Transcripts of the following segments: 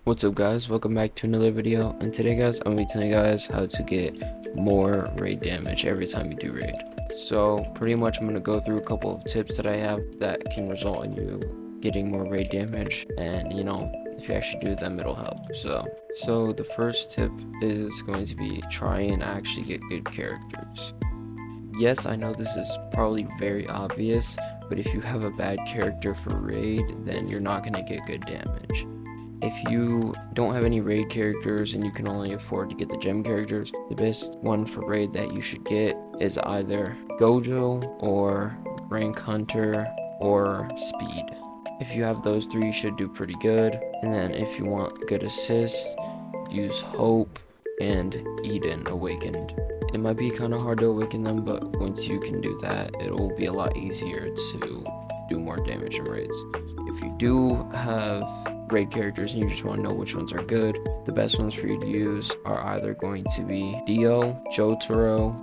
What's up guys, welcome back to another video, and today guys I'm going to be telling you guys how to get more raid damage every time you do raid. So pretty much I'm going to go through a couple of tips that I have that can result in you getting more raid damage, and if you actually do them it'll help. So the first tip is going to be try and actually get good characters. Yes, I know this is probably very obvious, but if you have a bad character for raid, then you're not going to get good damage. If you don't have any raid characters and you can only afford to get the gem characters, the best one for raid that you should get is either Gojo or Rank Hunter or Speed. If you have those three, you should do pretty good. And then if you want good assists, use Hope and Eden Awakened. It might be kind of hard to awaken them, but once you can do that, it'll be a lot easier to do more damage in raids. If you do have raid characters and you just want to know which ones are good, the best ones for you to use are either going to be Dio, Jotaro,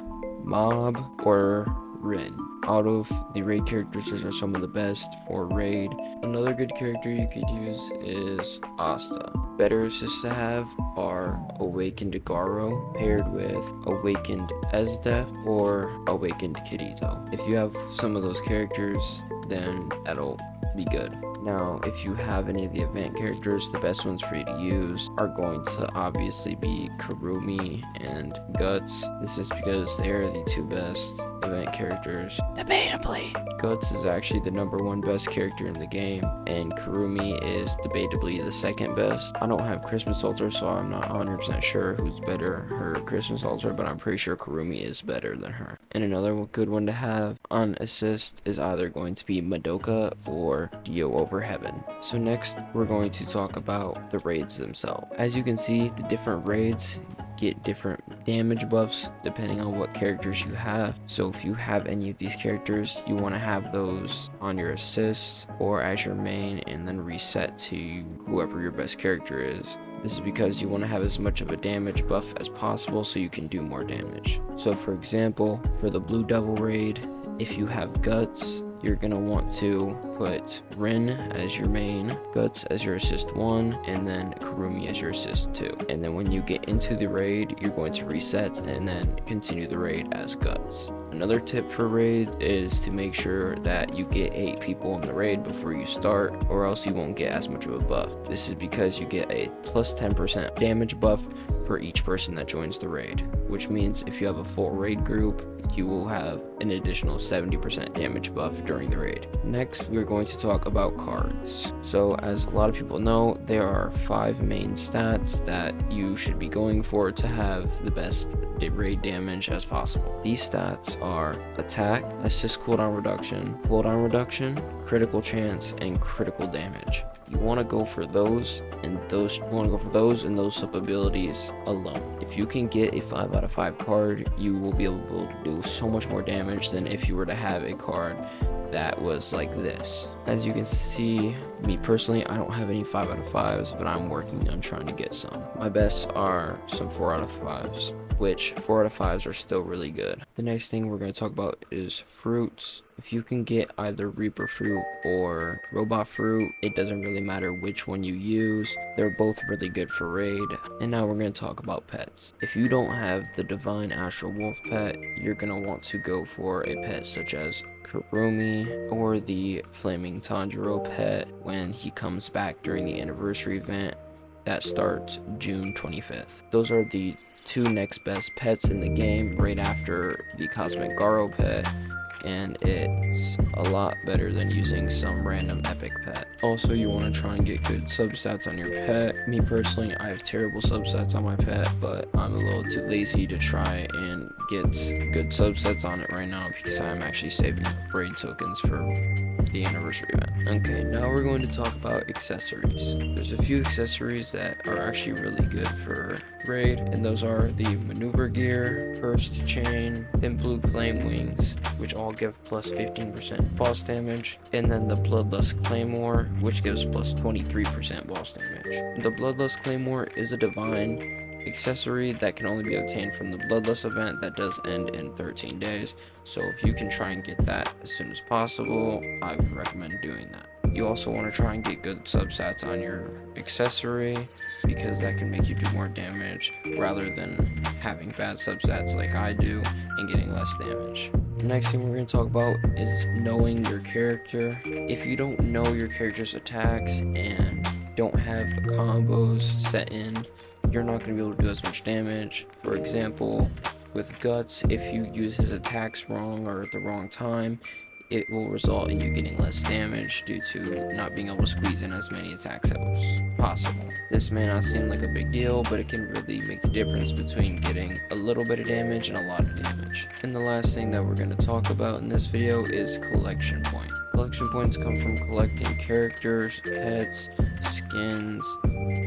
Mob, or Rin. Out of the raid characters, those are some of the best for raid. Another good character you could use is Asta. Better assists to have are Awakened Garo paired with Awakened Esdef or Awakened Kirito. If you have some of those characters, then that'll be good. Now, if you have any of the event characters, the best ones for you to use are going to obviously be Kurumi and Guts. This is because they are the two best event characters. Debatably, Guts is actually the #1 best character in the game, and Kurumi is debatably the second best. I don't have Christmas Altar, so I'm not 100% sure who's better, her Christmas Altar, but I'm pretty sure Kurumi is better than her. And another good one to have on assist is either going to be Madoka or Dio Over Heaven. So next, we're going to talk about the raids themselves. As you can see, the different raids get different damage buffs depending on what characters you have. So if you have any of these characters, you want to have those on your assists or as your main and then reset to whoever your best character is. This is because you want to have as much of a damage buff as possible so you can do more damage. So for example, for the Blue Devil raid, if you have Guts, you're going to want to put Rin as your main, Guts as your assist 1, and then Kurumi as your assist 2. And then when you get into the raid, you're going to reset and then continue the raid as Guts. Another tip for raid is to make sure that you get 8 people in the raid before you start, or else you won't get as much of a buff. This is because you get a plus 10% damage buff for each person that joins the raid, which means if you have a full raid group, you will have an additional 70% damage buff during the raid. Next, we're going to talk about cards. So as a lot of people know, there are 5 main stats that you should be going for to have the best raid damage as possible. These stats are attack, assist cooldown reduction, critical chance, and critical damage. You want to go for those and those sub abilities alone. If you can get a 5 out of 5 card, you will be able to do so much more damage than if you were to have a card that was like this. As you can see, me personally, I don't have any 5 out of 5s, but I'm working on trying to get some. My bests are some 4 out of 5s, which 4 out of 5s are still really good. The next thing we're going to talk about is fruits. If you can get either Reaper Fruit or Robot Fruit, it doesn't really matter which one you use. They're both really good for raid. And now we're going to talk about pets. If you don't have the Divine Astral Wolf pet, you're going to want to go for a pet such as Kurumi or the Flaming Tanjiro pet when he comes back during the anniversary event that starts June 25th. Those are the 2 next best pets in the game right after the Cosmic Garo pet, and it's a lot better than using some random epic pet. Also, you want to try and get good substats on your pet. Me personally, I have terrible substats on my pet, but I'm a little too lazy to try and get good substats on it right now because I'm actually saving raid tokens for the anniversary event. Okay, now we're going to talk about accessories. There's a few accessories that are actually really good for raid, and those are the Maneuver Gear, Cursed Chain, Pimp Blue Flame Wings, which all give plus 15% boss damage, and then the Bloodlust Claymore, which gives plus 23% boss damage. The Bloodlust Claymore is a divine accessory that can only be obtained from the Bloodlust event that does end in 13 days, so if you can try and get that as soon as possible, I would recommend doing that. You also want to try and get good substats on your accessory, because that can make you do more damage rather than having bad substats like I do and getting less damage. The next thing we're going to talk about is knowing your character. If you don't know your character's attacks and don't have combos set in, you're not going to be able to do as much damage. For example, with Guts, if you use his attacks wrong or at the wrong time, it will result in you getting less damage due to not being able to squeeze in as many attacks as possible. This may not seem like a big deal, but it can really make the difference between getting a little bit of damage and a lot of damage. And the last thing that we're going to talk about in this video is collection point. Collection points come from collecting characters, pets, skins,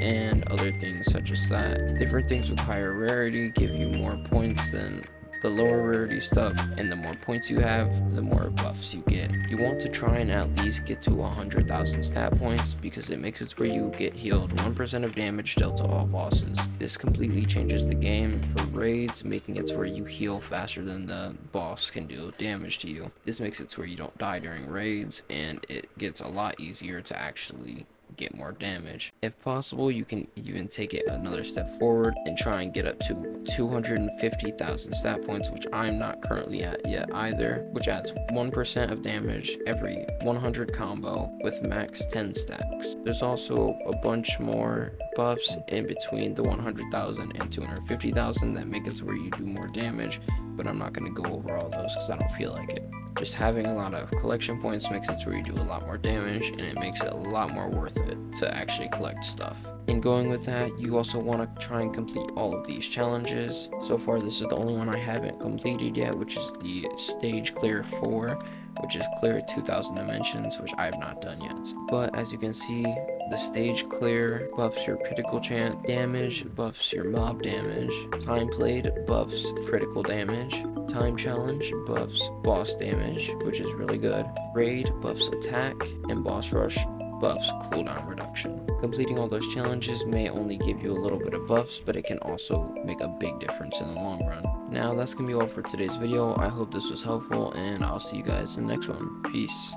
and other things such as that. Different things with higher rarity give you more points than the lower rarity stuff, and the more points you have, the more buffs you get. You want to try and at least get to 100,000 stat points because it makes it where you get healed 1% of damage dealt to all bosses. This completely changes the game for raids, making it to where you heal faster than the boss can do damage to you. This makes it to where you don't die during raids, and it gets a lot easier to actually get more damage. If possible, you can even take it another step forward and try and get up to 250,000 stat points, which I'm not currently at yet either, which adds 1% of damage every 100 combo with max 10 stacks. There's also a bunch more buffs in between the 100,000 and 250,000 that make it to where you do more damage, but I'm not going to go over all those because I don't feel like it. Just having a lot of collection points makes it to where you do a lot more damage, and it makes it a lot more worth it to actually collect stuff. And going with that, you also want to try and complete all of these challenges. So far, this is the only one I haven't completed yet, which is the stage clear 4, which is clear 2,000 dimensions, which I have not done yet. But as you can see, the stage clear buffs your critical chance damage, buffs your mob damage, time played buffs critical damage, time challenge buffs boss damage, which is really good, raid buffs attack, and boss rush buffs cooldown reduction. Completing all those challenges may only give you a little bit of buffs, but it can also make a big difference in the long run. Now that's gonna be all for today's video. I hope this was helpful, and I'll see you guys in the next one. Peace.